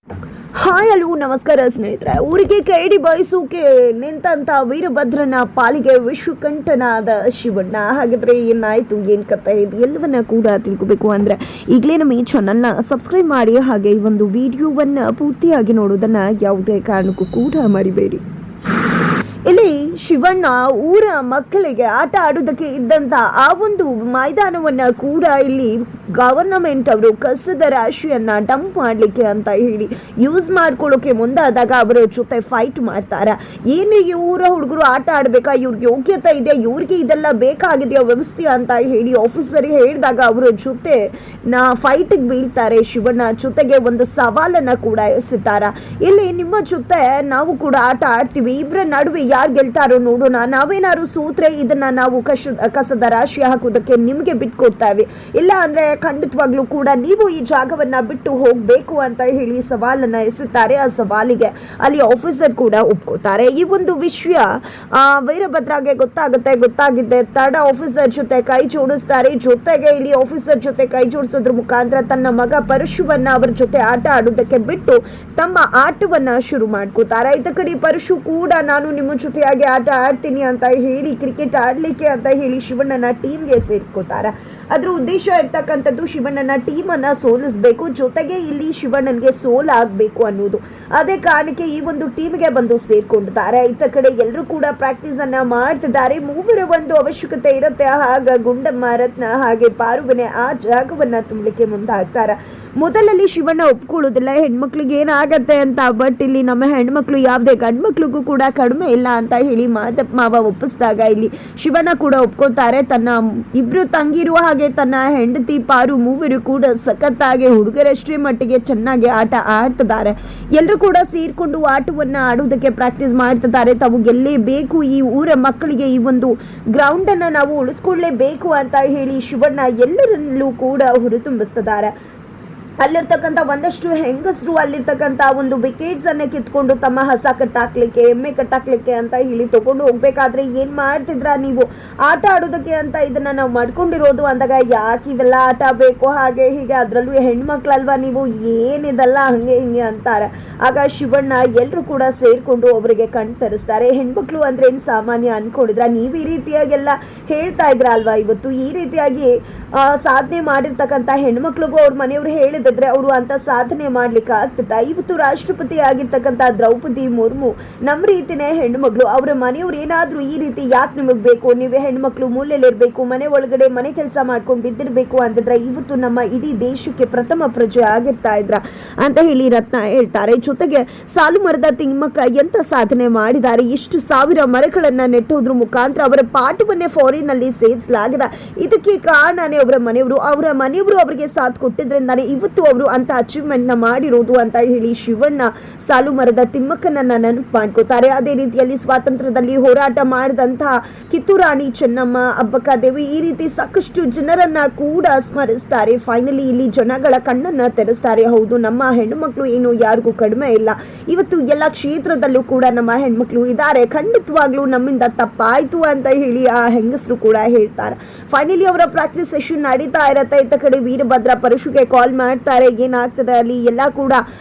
Hi hello ನಮಸ್ಕಾರ ಸ್ನೇಹಿತರೆ. ಊರಿಗೆ ಕೈಡಿ ಬಯಸೋಕೆ ನಿಂತಂತ ವೀರಭದ್ರನ ಪಾಲಿಗೆ ವಿಶ್ವಕಂಠನಾದ ಶಿವಣ್ಣ. ಹಾಗಾದ್ರೆ ಏನಾಯ್ತು, ಏನ್ ಕಥೆ, ಇದು ಎಲ್ಲವನ್ನ ಕೂಡ ತಿಳ್ಕೋಬೇಕು ಅಂದ್ರೆ ಈಗಲೇ ನಮ್ಮ ಈ ಚಾನಲ್ನ ಸಬ್ಸ್ಕ್ರೈಬ್ ಮಾಡಿ, ಹಾಗೆ ಈ ಒಂದು ವಿಡಿಯೋವನ್ನ ಪೂರ್ತಿಯಾಗಿ ನೋಡೋದನ್ನ ಯಾವುದೇ ಕಾರಣಕ್ಕೂ ಕೂಡ ಮರಿಬೇಡಿ. ಇಲ್ಲಿ ಶಿವಣ್ಣ ಊರ ಮಕ್ಕಳಿಗೆ ಆಟ ಆಡೋದಕ್ಕೆ ಇದ್ದಂತ ಆ ಒಂದು ಮೈದಾನವನ್ನ ಕೂಡ ಇಲ್ಲಿ ಗವರ್ನಮೆಂಟ್ ಅವರು ಕಸದ ರಾಶಿಯನ್ನ ಡಂಪ್ ಮಾಡ್ಲಿಕ್ಕೆ ಅಂತ ಹೇಳಿ ಯೂಸ್ ಮಾಡ್ಕೊಳ್ಳೋಕೆ ಮುಂದಾದಾಗ ಅವರ ಜೊತೆ ಫೈಟ್ ಮಾಡ್ತಾರೆ. ಏನು ಈ ಊರ ಹುಡುಗರು ಆಟ ಆಡ್ಬೇಕಾ, ಇವ್ರಿಗೆ ಯೋಗ್ಯತೆ ಇದೆ, ಇವ್ರಿಗೆ ಇದೆಲ್ಲ ಬೇಕಾಗಿದೆಯಾ ವ್ಯವಸ್ಥೆ ಅಂತ ಹೇಳಿ ಆಫೀಸರ್ ಹೇಳಿದಾಗ ಅವರ ಜೊತೆ ಫೈಟಿಗೆ ಬೀಳ್ತಾರೆ. ಶಿವಣ್ಣ ಜೊತೆಗೆ ಒಂದು ಸವಾಲನ್ನ ಕೂಡ ಎಸೆತಾರ. ಇಲ್ಲಿ ನಿಮ್ಮ ಜೊತೆ ನಾವು ಕೂಡ ಆಟ ಆಡ್ತೀವಿ, ಇಬ್ಬರ ನಡುವೆ ಯಾರು ಗೆಲ್ತಾರೋ ನೋಡೋಣ, ನಾವೇನಾದ್ರು ಸೂತ್ರೆ ಇದನ್ನ ನಾವು ಕಸದ ರಾಶಿ ಹಾಕೋದಕ್ಕೆ ನಿಮಗೆ ಬಿಟ್ಕೊಡ್ತೇವೆ, ಇಲ್ಲ ಅಂದ್ರೆ ಖಂಡಿತವಾಗ್ಲೂ ಕೂಡ ನೀವು ಈ ಜಾಗವನ್ನ ಬಿಟ್ಟು ಹೋಗ್ಬೇಕು ಅಂತ ಹೇಳಿ ಸವಾಲನ್ನ ಎಸೆತಾರೆ. ಆ ಸವಾಲಿಗೆ ಅಲ್ಲಿ ಆಫೀಸರ್ ಕೂಡ ಒಪ್ಕೋತಾರೆ. ಈ ಒಂದು ವಿಷಯ ವೀರಭದ್ರಗೆ ಗೊತ್ತಾಗಿದ್ದೆ ತಡ ಆಫೀಸರ್ ಜೊತೆ ಕೈ ಜೋಡಿಸ್ತಾರೆ. ಜೊತೆಗೆ ಇಲ್ಲಿ ಆಫೀಸರ್ ಜೊತೆ ಕೈ ಜೋಡಿಸೋದ್ರ ಮುಖಾಂತರ ತನ್ನ ಮಗ ಪರಶುವನ್ನ ಅವರ ಜೊತೆ ಆಟ ಆಡೋದಕ್ಕೆ ಬಿಟ್ಟು ತಮ್ಮ ಆಟವನ್ನ ಶುರು ಮಾಡ್ಕೋತಾರೆ. ಇತ್ತ ಕಡೆ ಪರಶು ಕೂಡ ನಾನು ನಿಮ್ಮ ಜೊತೆಯಾಗಿ ಆಟ ಆಡ್ತೀನಿ ಅಂತ ಹೇಳಿ ಕ್ರಿಕೆಟ್ ಆಡ್ಲಿಕ್ಕೆ ಅಂತ ಹೇಳಿ ಶಿವಣ್ಣನ ಟೀಮ್ಗೆ ಸೇರಿಸ್ಕೋತಾರೆ. ಅದ್ರ ಉದ್ದೇಶ ಇರ್ತಕ್ಕಂಥದ್ದು ಶಿವಣ್ಣನ ಟೀಮ್ ಅನ್ನ ಸೋಲಿಸಬೇಕು, ಜೊತೆಗೆ ಇಲ್ಲಿ ಶಿವಣ್ಣನ್ಗೆ ಸೋಲಾಗಬೇಕು ಅನ್ನೋದು. ಅದೇ ಕಾರಣಕ್ಕೆ ಈ ಒಂದು ಟೀಮ್ಗೆ ಬಂದು ಸೇರ್ಕೊಂಡಿದ್ದಾರೆ. ಇತ್ತ ಕಡೆ ಎಲ್ಲರೂ ಕೂಡ ಪ್ರಾಕ್ಟೀಸ್ ಅನ್ನ ಮಾಡ್ತಿದ್ದಾರೆ. ಮೂವರ ಒಂದು ಅವಶ್ಯಕತೆ ಇರುತ್ತೆ. ಆಗ ಗುಂಡಮ್ಮ, ರತ್ನ ಹಾಗೆ ಪಾರುವನೆ ಆ ಜಾಗವನ್ನ ತುಂಬಲಿಕ್ಕೆ ಮುಂದಾಗ್ತಾರೆ. ಮೊದಲಲ್ಲಿ ಶಿವಣ್ಣ ಒಪ್ಕೊಳ್ಳೋದಿಲ್ಲ, ಹೆಣ್ಮಕ್ಳಿಗೆ ಏನಾಗತ್ತೆ ಅಂತ. ಬಟ್ ಇಲ್ಲಿ ನಮ್ಮ ಹೆಣ್ಮಕ್ಳು ಯಾವುದೇ ಗಂಡು ಮಕ್ಳಿಗೂ ಕೂಡ ಕಡಿಮೆ ಇಲ್ಲ ಅಂತ ಹೇಳಿ ಮಾದಪ್ಪ ಮಾವ ಒಪ್ಪಿಸಿದಾಗ ಇಲ್ಲಿ ಶಿವಣ್ಣ ಕೂಡ ಒಪ್ಕೋತಾರೆ. ತನ್ನ ಇಬ್ರು ತಂಗಿರುವ ಹಾಗೆ ತನ್ನ ಹೆಂಡತಿ ಪಾರು ಮೂವರು ಕೂಡ ಸಖತ್ತಾಗಿ ಹುಡುಗರಷ್ಟೇ ಮಟ್ಟಿಗೆ ಚೆನ್ನಾಗಿ ಆಟ ಆಡ್ತಿದ್ದಾರೆ. ಎಲ್ಲರೂ ಕೂಡ ಸೇರ್ಕೊಂಡು ಆಟವನ್ನ ಆಡುವುದಕ್ಕೆ ಪ್ರಾಕ್ಟೀಸ್ ಮಾಡ್ತಿದ್ದಾರೆ. ತಾವು ಗೆಲ್ಲೇಬೇಕು, ಈ ಊರ ಮಕ್ಕಳಿಗೆ ಈ ಒಂದು ಗ್ರೌಂಡ್ ಅನ್ನ ನಾವು ಉಳಿಸ್ಕೊಳ್ಳೇಬೇಕು ಅಂತ ಹೇಳಿ ಶಿವಣ್ಣ ಎಲ್ಲರಲ್ಲೂ ಕೂಡ ಹುರಿತುಂಬಿಸ್ತಿದ್ದಾರೆ. ಅಲ್ಲಿರ್ತಕ್ಕಂಥ ಒಂದಷ್ಟು ಹೆಂಗಸರು ಅಲ್ಲಿರ್ತಕ್ಕಂಥ ಒಂದು ವಿಕೆಟ್ಸ್ ಅನ್ನ ಕಿತ್ಕೊಂಡು ತಮ್ಮ ಹಸ ಕಟ್ಟಾಕ್ಲಿಕ್ಕೆ, ಎಮ್ಮೆ ಕಟ್ಟಾಕ್ಲಿಕ್ಕೆ ಅಂತ ಹೇಳಿ ತಗೊಂಡು ಹೋಗ್ಬೇಕಾದ್ರೆ ಏನ್ ಮಾಡ್ತಿದ್ರ ನೀವು, ಆಟ ಆಡೋದಕ್ಕೆ ಅಂತ ಇದನ್ನ ನಾವು ಮಾಡ್ಕೊಂಡಿರೋದು ಅಂದಾಗ, ಯಾಕೆ ಇವೆಲ್ಲ ಆಟ ಬೇಕು ಹಾಗೆ ಹೀಗೆ, ಅದ್ರಲ್ಲೂ ಹೆಣ್ಮಕ್ಳಲ್ವಾ ನೀವು, ಏನಿದಲ್ಲ ಹಂಗೆ ಹಿಂಗೆ ಅಂತಾರೆ. ಆಗ ಶಿವಣ್ಣ ಎಲ್ಲರೂ ಕೂಡ ಸೇರ್ಕೊಂಡು ಅವರಿಗೆ ಕಣ್ ತರಿಸ್ತಾರೆ. ಹೆಣ್ಮಕ್ಳು ಅಂದ್ರೆ ಏನ್ ಸಾಮಾನ್ಯ ಅನ್ಕೊಂಡಿದ್ರ, ನೀವು ಈ ರೀತಿಯಾಗೆಲ್ಲ ಹೇಳ್ತಾ ಇದ್ರ ಅಲ್ವಾ, ಇವತ್ತು ಈ ರೀತಿಯಾಗಿ ಸಾಧನೆ ಮಾಡಿರ್ತಕ್ಕಂಥ ಹೆಣ್ಮಕ್ಳಿಗೂ ಅವ್ರ ಮನೆಯವ್ರು ಹೇಳಿದ ಅವರು ಅಂತ ಸಾಧನೆ ಮಾಡ್ಲಿಕ್ಕೆ ಆಗ್ತದ. ಇವತ್ತು ರಾಷ್ಟ್ರಪತಿ ಆಗಿರ್ತಕ್ಕಂಥ ದ್ರೌಪದಿ ಮುರ್ಮು ನಮ್ಮ ರೀತಿನೇ ಹೆಣ್ಮಗಳು, ಅವರ ಮನೆಯವ್ರು ಏನಾದ್ರೂ ಈ ರೀತಿ ಯಾಕೆ ನಿಮಗ್ ಬೇಕು, ನೀವೇ ಹೆಣ್ಮಕ್ಳು ಮೂಲೆಯಲ್ಲಿರ್ಬೇಕು, ಮನೆ ಒಳಗಡೆ ಮನೆ ಕೆಲಸ ಮಾಡ್ಕೊಂಡು ಬಿದ್ದಿರ್ಬೇಕು ಅಂತಿದ್ರೆ ಇವತ್ತು ನಮ್ಮ ಇಡೀ ದೇಶಕ್ಕೆ ಪ್ರಥಮ ಪ್ರಜೆ ಆಗಿರ್ತಾ ಇದ್ರ ಅಂತ ಹೇಳಿ ರತ್ನ ಹೇಳ್ತಾರೆ. ಜೊತೆಗೆ ಸಾಲು ಮರದ ತಿಮ್ಮಕ್ಕ ಎಂತ ಸಾಧನೆ ಮಾಡಿದ್ದಾರೆ, ಎಷ್ಟು ಸಾವಿರ ಮರಗಳನ್ನ ನೆಟ್ಟೋದ್ರ ಮುಖಾಂತರ ಅವರ ಪಾಠವನ್ನೇ ಫಾರಿನ್ ಅಲ್ಲಿ ಸೇರಿಸಲಾಗಿದೆ. ಇದಕ್ಕೆ ಕಾರಣನೇ ಅವರ ಮನೆಯವರು ಅವರಿಗೆ ಸಾಥ್ ಕೊಟ್ಟಿದ್ರಿಂದಾನೆ ಇವತ್ತು ಅವರು ಅಂತ ಅಚೀವ್ಮೆಂಟ್ ನ ಮಾಡಿರೋದು ಅಂತ ಹೇಳಿ ಶಿವಣ್ಣ ಸಾಲು ಮರದ ತಿಮ್ಮಕ್ಕನನ್ನ ನೆನಪು ಮಾಡ್ಕೋತಾರೆ. ಅದೇ ರೀತಿಯಲ್ಲಿ ಸ್ವಾತಂತ್ರ್ಯದಲ್ಲಿ ಹೋರಾಟ ಮಾಡಿದಂತಹ ಕಿತ್ತೂರಾಣಿ ಚೆನ್ನಮ್ಮ, ಅಬ್ಬಕ್ಕದೇವಿ, ಈ ರೀತಿ ಸಾಕಷ್ಟು ಜನರನ್ನ ಕೂಡ ಸ್ಮರಿಸ್ತಾರೆ. ಫೈನಲಿ ಇಲ್ಲಿ ಜನಗಳ ಕಣ್ಣನ್ನ ತೆರೆಸ್ತಾರೆ. ಹೌದು, ನಮ್ಮ ಹೆಣ್ಣುಮಕ್ಳು ಏನು ಯಾರಿಗೂ ಕಡಿಮೆ ಇಲ್ಲ, ಇವತ್ತು ಎಲ್ಲ ಕ್ಷೇತ್ರದಲ್ಲೂ ಕೂಡ ನಮ್ಮ ಹೆಣ್ಮಕ್ಳು ಇದ್ದಾರೆ, ಖಂಡಿತವಾಗ್ಲೂ ನಮ್ಮಿಂದ ತಪ್ಪಾಯ್ತು ಅಂತ ಹೇಳಿ ಆ ಹೆಂಗಸರು ಕೂಡ ಹೇಳ್ತಾರೆ. ಫೈನಲಿ ಅವರ ಪ್ರಾಕ್ಟೀಸ್ ಸೆಷನ್ ನಡೀತಾ ಇರತ್ತೆ. ಇತ್ತ ಕಡೆ ವೀರಭದ್ರ ಪರಶುಗೆ ಕಾಲ್ ಮಾಡ್ತಾರೆ, ಏನಾಗ್ತದೆ ಅಲ್ಲಿ ಎಲ್ಲ ಕೂಡ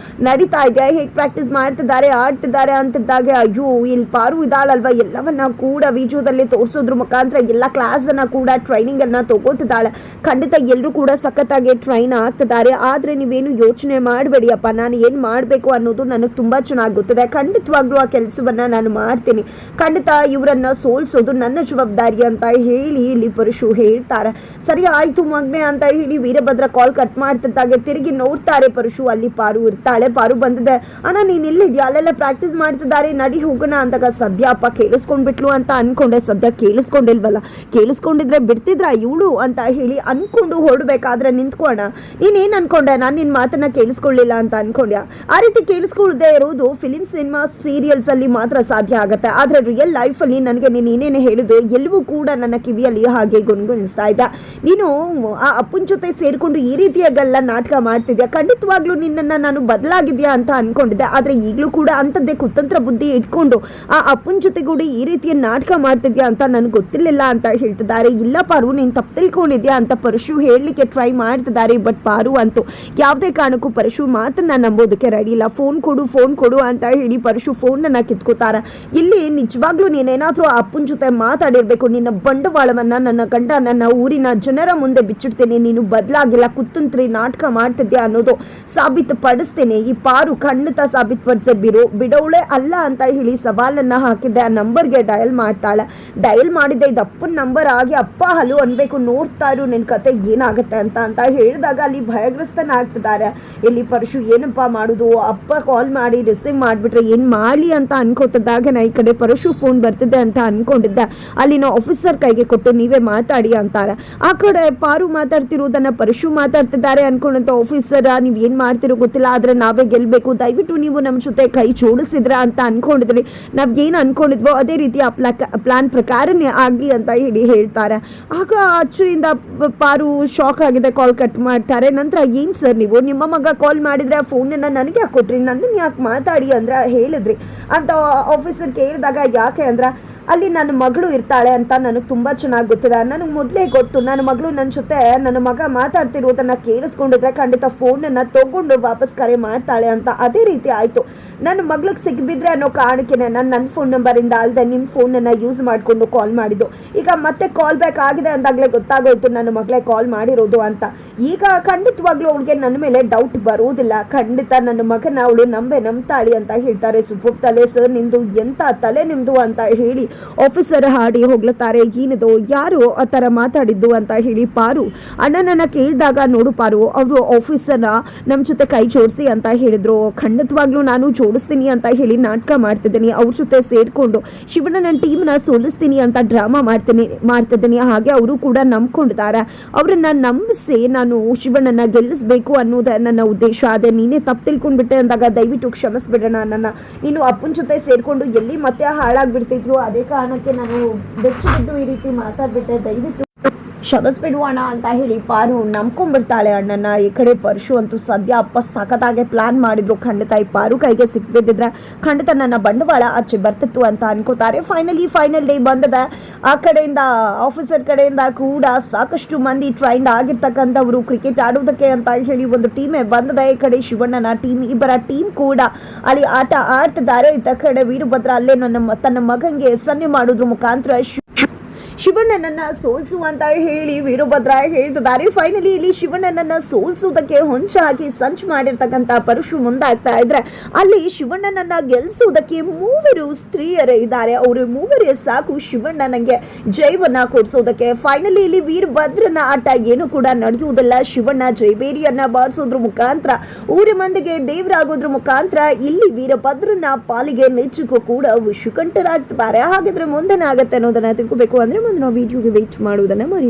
ನಡೀತಾ ಇದೆ, ಹೇಗೆ ಪ್ರಾಕ್ಟೀಸ್ ಮಾಡ್ತಿದ್ದಾರೆ ಆಡ್ತಿದ್ದಾರೆ ಅಂತಿದ್ದಾಗ, ಅಯ್ಯೋ ಇಲ್ಲಿ ಪಾರು ಇದ್ದಾಳಲ್ವಾ, ಎಲ್ಲವನ್ನ ಕೂಡ ವಿಡಿಯೋದಲ್ಲಿ ತೋರಿಸೋದ್ರ ಮುಖಾಂತರ ಎಲ್ಲ ಕ್ಲಾಸ್ ಅನ್ನ ಕೂಡ ಟ್ರೈನಿಂಗ್ ಅನ್ನ ತಗೋತಿದ್ದಾಳೆ. ಖಂಡಿತ ಎಲ್ಲರೂ ಕೂಡ ಸಖತ್ತಾಗಿ ಟ್ರೈನ್ ಆಗ್ತಿದ್ದಾರೆ. ಆದ್ರೆ ನೀವೇನು ಯೋಚನೆ ಮಾಡಬೇಡಿ ಅಪ್ಪ, ನಾನು ಏನ್ ಮಾಡ್ಬೇಕು ಅನ್ನೋದು ನನಗೆ ತುಂಬಾ ಚೆನ್ನಾಗಿ ಗೊತ್ತಿದೆ, ಖಂಡಿತವಾಗ್ಲೂ ಆ ಕೆಲಸವನ್ನ ನಾನು ಮಾಡ್ತೀನಿ, ಖಂಡಿತ ಇವರನ್ನ ಸೋಲ್ಸೋದು ನನ್ನ ಜವಾಬ್ದಾರಿ ಅಂತ ಹೇಳಿ ಇಲ್ಲಿ ಪರಶು ಹೇಳ್ತಾರೆ. ಸರಿ ಆಯ್ತು ಮಗ್ನೆ ಅಂತ ಹೇಳಿ ವೀರಭದ್ರ ಕಾಲ್ ಕಟ್ ಮಾಡ್ತಿದ್ದಾಗ ತಿರುಗಿ ನೋಡ್ತಾರೆ ಪರಶು, ಅಲ್ಲಿ ಪಾರು ಇರ್ತಾಳೆ. ಪಾರು ಬಂದಿದೆ, ಅಣ್ಣ ನೀನ್ ಇಲ್ಲಿದ್ಯಾ, ಅಲ್ಲೆಲ್ಲ ಪ್ರಾಕ್ಟೀಸ್ ಮಾಡ್ತಿದ್ದಾರೆ, ನಡಿ ಹೋಗೋಣ ಅಂದಾಗ, ಸದ್ಯ ಅಪ್ಪ ಕೇಳಿಸ್ಕೊಂಡ್ಬಿಟ್ಲು ಅಂತ ಅನ್ಕೊಂಡೆ, ಸದ್ಯ ಕೇಳಿಸ್ಕೊಂಡಿಲ್ವಲ್ಲ, ಕೇಳಿಸ್ಕೊಂಡಿದ್ರೆ ಬಿಡ್ತಿದ್ರ ಇವಳು ಅಂತ ಹೇಳಿ ಅನ್ಕೊಂಡು ಹೊರಡ್ಬೇಕಾದ್ರೆ ನಿಂತ್ಕೋಣ, ನೀನೇನ್ ಅನ್ಕೊಂಡೆ, ನಾನು ನಿನ್ ಮಾತನ್ನ ಕೇಳಿಸ್ಕೊಳ್ಳಿಲ್ಲ ಅಂತ ಅನ್ಕೊಂಡ್ಯಾ, ಆ ರೀತಿ ಕೇಳಿಸ್ಕೊಳ್ಳದೆ ಇರೋದು ಫಿಲಿಮ್, ಸಿನಿಮಾ, ಸೀರಿಯಲ್ಸ್ ಅಲ್ಲಿ ಮಾತ್ರ ಸಾಧ್ಯ ಆಗುತ್ತೆ, ಆದ್ರೆ ರಿಯಲ್ ಲೈಫ್ ಅಲ್ಲಿ ನನಗೆ ನೀನ್ ಏನೇನು ಹೇಳಿದ್ದು ಎಲ್ಲವೂ ಕೂಡ ನನ್ನ ಕಿವಿಯಲ್ಲಿ ಹಾಗೆ ಗುನ್ಗುಣಿಸ್ತಾ ಇದ್ದ. ನೀನು ಆ ಅಪ್ಪನ ಜೊತೆ ಸೇರ್ಕೊಂಡು ಈ ರೀತಿಯಾಗೆಲ್ಲ ನಾಟಕ ಮಾಡ್ತಿದ್ಯಾ, ಖಂಡಿತವಾಗ್ಲೂ ನಿನ್ನನ್ನು ನಾನು ಬದಲಾಗಿದ್ಯಾ ಅಂತ ಅನ್ಕೊಂಡಿದ್ದೆ, ಆದರೆ ಈಗಲೂ ಕೂಡ ಅಂಥದ್ದೇ ಕುತಂತ್ರ ಬುದ್ಧಿ ಇಟ್ಕೊಂಡು ಆ ಅಪ್ಪನ ಜೊತೆಗೂಡಿ ಈ ರೀತಿಯ ನಾಟಕ ಮಾಡ್ತಿದ್ಯಾ ಅಂತ ನನಗೆ ಗೊತ್ತಿರಲಿಲ್ಲ ಅಂತ ಹೇಳ್ತಿದ್ದಾರೆ. ಇಲ್ಲ ಪಾರು, ನೀನು ತಪ್ಪು ತಿಳ್ಕೊಂಡಿದ್ಯಾ ಅಂತ ಪರಶು ಹೇಳಲಿಕ್ಕೆ ಟ್ರೈ ಮಾಡ್ತಿದ್ದಾರೆ. ಬಟ್ ಪಾರು ಅಂತೂ ಯಾವುದೇ ಕಾರಣಕ್ಕೂ ಪರಶು ಮಾತನ್ನ ನಂಬೋದಕ್ಕೆ ರೆಡಿ ಇಲ್ಲ. ಫೋನ್ ಕೊಡು ಅಂತ ಹೇಳಿ ಪರಶು ಫೋನನ್ನು ಕಿತ್ಕೋತಾರೆ. ಇಲ್ಲಿ ನಿಜವಾಗ್ಲೂ ನೀನೇನಾದರೂ ಆ ಅಪ್ಪನ ಜೊತೆ ಮಾತಾಡಿರ್ಬೇಕು. ನಿನ್ನ ಬಂಡವಾಳವನ್ನ ನನ್ನ ಗಂಡ ನನ್ನ ಊರಿನ ಜನರ ಮುಂದೆ ಬಿಚ್ಚಿಡ್ತೇನೆ, ನೀನು ಬದಲಾಗಿಲ್ಲ, ಕುತಂತ್ರಿ ನಾಟಕ ಮಾಡ್ತಿದ್ಯಾ ಅನ್ನೋದು ಸಾಬೀತುಪಡಿಸ್ತೇನೆ. ಈ ಪಾರು ಖಂಡಿತ ಸಾಬೀತುಪಡಿಸೇ ಬಿಡೋಳೆ ಅಲ್ಲ ಅಂತ ಹೇಳಿ ಸವಾಲನ್ನ ಹಾಕಿದ್ದೆ. ಆ ನಂಬರ್ಗೆ ಡಯಲ್ ಮಾಡ್ತಾಳೆ. ಡಯಲ್ ಮಾಡಿದ್ದೆ, ಇದು ಅಪ್ಪನ ನಂಬರ್ ಆಗಿ ಅಪ್ಪ ಹಲೋ ಅನ್ಬೇಕು, ನೋಡ್ತಾ ಇರು ನಿನ್ನ ಕತೆ ಏನಾಗುತ್ತೆ ಅಂತ ಹೇಳಿದಾಗ ಅಲ್ಲಿ ಭಯಗ್ರಸ್ತನ ಆಗ್ತಿದ್ದಾರೆ. ಇಲ್ಲಿ ಪರಶು ಏನಪ್ಪಾ ಮಾಡೋದು, ಅಪ್ಪ ಕಾಲ್ ಮಾಡಿ ರಿಸೀವ್ ಮಾಡಿಬಿಟ್ರೆ ಏನು ಮಾಡಲಿ ಅಂತ ಅನ್ಕೋತಿದ್ದಾಗ ನಾ ಈ ಕಡೆ ಪರಶು ಫೋನ್ ಬರ್ತಿದ್ದೆ ಅಂತ ಅನ್ಕೊಂಡಿದ್ದೆ. ಅಲ್ಲಿನ ಆಫೀಸರ್ ಕೈಗೆ ಕೊಟ್ಟು ನೀವೇ ಮಾತಾಡಿ ಅಂತಾರೆ. ಆ ಕಡೆ ಪಾರು ಮಾತಾಡ್ತಿರೋದನ್ನ ಪರಶು ಮಾತಾಡ್ತಿದ್ದಾರೆ ಅನ್ಕೊಂಡಂತ ಆಫೀಸರ್, ನೀವ್ ಏನ್ ಮಾಡ್ತಿರೋ ಗೊತ್ತಿಲ್ಲ, ಆದ್ರೆ ನಾವೇ ಗೆಲ್ಬೇಕು, ದಯವಿಟ್ಟು ನೀವು ನಮ್ಮ ಜೊತೆ ಕೈ ಜೋಡಿಸಿದ್ರ ಅಂತ ಅನ್ಕೊಂಡಿದ್ರಿ. ನಾವ್ ಏನ್ ಅನ್ಕೊಂಡಿದ್ವೋ ಅದೇ ರೀತಿ ಆ ಪ್ಲಾನ್ ಪ್ರಕಾರನೇ ಆಗ್ಲಿ ಅಂತ ಹೇಳಿ ಹೇಳ್ತಾರೆ. ಆಗ ಅಚ್ಚುರಿಂದ ಪಾರು ಶಾಕ್ ಆಗಿದೆ, ಕಾಲ್ ಕಟ್ ಮಾಡ್ತಾರೆ. ನಂತರ ಏನ್ ಸರ್ ನೀವು ನಿಮ್ಮ ಮಗ ಕಾಲ್ ಮಾಡಿದ್ರೆ ಆ ಫೋನನ್ನ ನನಗೆ ಯಾಕೆ ಕೊಟ್ರಿ, ನನ್ನನ್ನು ಯಾಕೆ ಮಾತಾಡಿ ಅಂದ್ರೆ ಹೇಳಿದ್ರಿ ಅಂತ ಆಫೀಸರ್ ಕೇಳಿದಾಗ ಯಾಕೆ ಅಂದ್ರೆ ಅಲ್ಲಿ ನನ್ನ ಮಗಳು ಇರ್ತಾಳೆ ಅಂತ ನನಗೆ ತುಂಬ ಚೆನ್ನಾಗಿ ಗೊತ್ತಿದೆ, ನನಗೆ ಮೊದಲೇ ಗೊತ್ತು, ನನ್ನ ಮಗಳು ನನ್ನ ಜೊತೆ ನನ್ನ ಮಗ ಮಾತಾಡ್ತಿರೋದನ್ನು ಕೇಳಿಸ್ಕೊಂಡಿದ್ರೆ ಖಂಡಿತ ಫೋನನ್ನು ತೊಗೊಂಡು ವಾಪಸ್ ಕರೆ ಮಾಡ್ತಾಳೆ ಅಂತ. ಅದೇ ರೀತಿ ಆಯಿತು. ನನ್ನ ಮಗಳಿಗೆ ಸಿಕ್ಬಿದ್ರೆ ಅನ್ನೋ ಕಾರಣಕ್ಕೆ ನನ್ನ ಫೋನ್ ನಂಬರಿಂದ ಅಲ್ಲದೆ ನಿಮ್ಮ ಫೋನನ್ನು ಯೂಸ್ ಮಾಡಿಕೊಂಡು ಕಾಲ್ ಮಾಡಿದ್ದು. ಈಗ ಮತ್ತೆ ಕಾಲ್ ಬ್ಯಾಕ್ ಆಗಿದೆ ಅಂದಾಗಲೇ ಗೊತ್ತಾಗೋಯ್ತು ನನ್ನ ಮಗಳೇ ಕಾಲ್ ಮಾಡಿರೋದು ಅಂತ. ಈಗ ಖಂಡಿತವಾಗ್ಲೂ ಅವಳಿಗೆ ನನ್ನ ಮೇಲೆ ಡೌಟ್ ಬರೋದಿಲ್ಲ, ಖಂಡಿತ ನನ್ನ ಮಗನ ಅವಳು ನಂಬ್ತಾಳಿ ಅಂತ ಹೇಳ್ತಾರೆ. ಸೂಪರ್ ತಲೆ ಸರ್ ನಿಮ್ಮದು, ಎಂಥ ತಲೆ ನಿಮ್ಮದು ಅಂತ ಹೇಳಿ ಆಫೀಸರ್ ಹಾಡಿ ಹೋಗ್ಲತ್ತಾರೆ. ಏನಿದು, ಯಾರು ಆ ಥರ ಮಾತಾಡಿದ್ದು ಅಂತ ಹೇಳಿ ಪಾರು ಅಣ್ಣನನ್ನ ಕೇಳಿದಾಗ, ನೋಡು ಪಾರು, ಅವರು ಆಫೀಸರ್ನ ನಮ್ಮ ಜೊತೆ ಕೈ ಜೋಡಿಸಿ ಅಂತ ಹೇಳಿದ್ರು. ಖಂಡಿತವಾಗ್ಲೂ ನಾನು ಜೋಡಿಸ್ತೀನಿ ಅಂತ ಹೇಳಿ ನಾಟಕ ಮಾಡ್ತಿದ್ದೀನಿ, ಅವ್ರ ಜೊತೆ ಸೇರ್ಕೊಂಡು ಶಿವಣ್ಣನ ಟೀಮ್ನ ಸೋಲಿಸ್ತೀನಿ ಅಂತ ಡ್ರಾಮಾ ಮಾಡ್ತಿದ್ದೀನಿ. ಹಾಗೆ ಅವರು ಕೂಡ ನಂಬ್ಕೊಂಡಿದ್ದಾರೆ. ಅವರನ್ನ ನಂಬಿಸಿ ನಾನು ಶಿವಣ್ಣನ ಗೆಲ್ಲಿಸ್ಬೇಕು ಅನ್ನೋದು ನನ್ನ ಉದ್ದೇಶ. ಅದೇ ನೀನೇ ತಪ್ಪು ತಿಳ್ಕೊಂಡ್ಬಿಟ್ಟೆ ಅಂದಾಗ ದಯವಿಟ್ಟು ಕ್ಷಮಿಸ್ಬಿಡೋಣ. ನೀನು ಅಪ್ಪನ ಜೊತೆ ಸೇರ್ಕೊಂಡು ಎಲ್ಲಿ ಮತ್ತೆ ಹಾಳಾಗ್ಬಿಡ್ತಿದ್ಯೋ ಅದೇ ಕಾರಣಕ್ಕೆ ನಾನು ಬೆಚ್ಚಿಬಿದ್ದು ಈ ರೀತಿ ಮಾತಾಡ್ಬಿಟ್ಟೆ, ದಯವಿಟ್ಟು ಕ್ಷಮಿಸ್ಬಿಡುವಣ ಅಂತ ಹೇಳಿ ಪಾರು ನಂಬ್ಕೊಂಡ್ಬಿಡ್ತಾಳೆ ಅಣ್ಣನ. ಈ ಕಡೆ ಪರಶು ಅಂತೂ ಸದ್ಯ ಅಪ್ಪ ಸಖತ್ತಾಗೆ ಪ್ಲಾನ್ ಮಾಡಿದ್ರು, ಖಂಡಿತ ಈ ಪಾರು ಕೈಗೆ ಸಿಕ್ಬಿದ್ದಿದ್ರೆ ಖಂಡಿತ ನನ್ನ ಬಂಡವಾಳ ಆಚೆ ಬರ್ತಿತ್ತು ಅಂತ ಅನ್ಕೋತಾರೆ. ಫೈನಲ್ ಡೇ ಬಂದದ. ಆ ಕಡೆಯಿಂದ ಆಫೀಸರ್ ಕಡೆಯಿಂದ ಕೂಡ ಸಾಕಷ್ಟು ಮಂದಿ ಟ್ರೈನ್ಡ್ ಆಗಿರ್ತಕ್ಕಂಥವ್ರು ಕ್ರಿಕೆಟ್ ಆಡೋದಕ್ಕೆ ಅಂತ ಹೇಳಿ ಒಂದು ಟೀಮೇ ಬಂದದ. ಈ ಕಡೆ ಶಿವಣ್ಣನ ಟೀಮ್, ಇಬ್ಬರ ಟೀಮ್ ಕೂಡ ಅಲ್ಲಿ ಆಟ ಆಡ್ತಿದ್ದಾರೆ. ಇತ್ತ ಕಡೆ ವೀರಭದ್ರ ಅಲ್ಲೇ ತನ್ನ ಮಗಂಗೆ ಸನ್ನೆ ಮಾಡೋದ್ರ ಮುಖಾಂತರ ಶಿವಣ್ಣನನ್ನ ಸೋಲ್ಸು ಅಂತ ಹೇಳಿ ವೀರಭದ್ರ ಹೇಳ್ತಿದ್ದಾರೆ. ಫೈನಲಿ ಇಲ್ಲಿ ಶಿವಣ್ಣನನ್ನ ಸೋಲ್ಸುವುದಕ್ಕೆ ಹೊಂಚ ಹಾಕಿ ಸಂಚು ಮಾಡಿರ್ತಕ್ಕಂಥ ಪರಶು ಮುಂದಾಗ್ತಾ ಇದ್ರೆ ಅಲ್ಲಿ ಶಿವಣ್ಣನನ್ನ ಗೆಲ್ಸೋದಕ್ಕೆ ಮೂವರು ಸ್ತ್ರೀಯರೇ ಇದ್ದಾರೆ. ಅವರು ಮೂವರೇ ಸಾಕು ಶಿವಣ್ಣನಿಗೆ ಜಯವನ್ನ ಕೊಡಿಸೋದಕ್ಕೆ. ಫೈನಲಿ ಇಲ್ಲಿ ವೀರಭದ್ರನ ಆಟ ಏನು ಕೂಡ ನಡೆಯುವುದಿಲ್ಲ. ಶಿವಣ್ಣ ಜಯಬೇರಿಯನ್ನ ಬಾರಿಸೋದ್ರ ಮುಖಾಂತರ ಊರ ಮಂದಿಗೆ ದೇವರಾಗೋದ್ರ ಮುಖಾಂತರ ಇಲ್ಲಿ ವೀರಭದ್ರನ ಪಾಲಿಗೆ ನಿಜಕ್ಕೂ ಕೂಡ ವಿಷುಕಂಠರಾಗ್ತಿದ್ದಾರೆ. ಹಾಗಾದ್ರೆ ಮುಂದೇನಾಗತ್ತೆ ಅನ್ನೋದನ್ನ ತಿಳ್ಕೋಬೇಕು ಅಂದ್ರೆ ಮುಂದಿನ ವಿಡಿಯೋಗೆ ವೇಟ್ ಮಾಡುವುದನ್ನ ಮರಿ.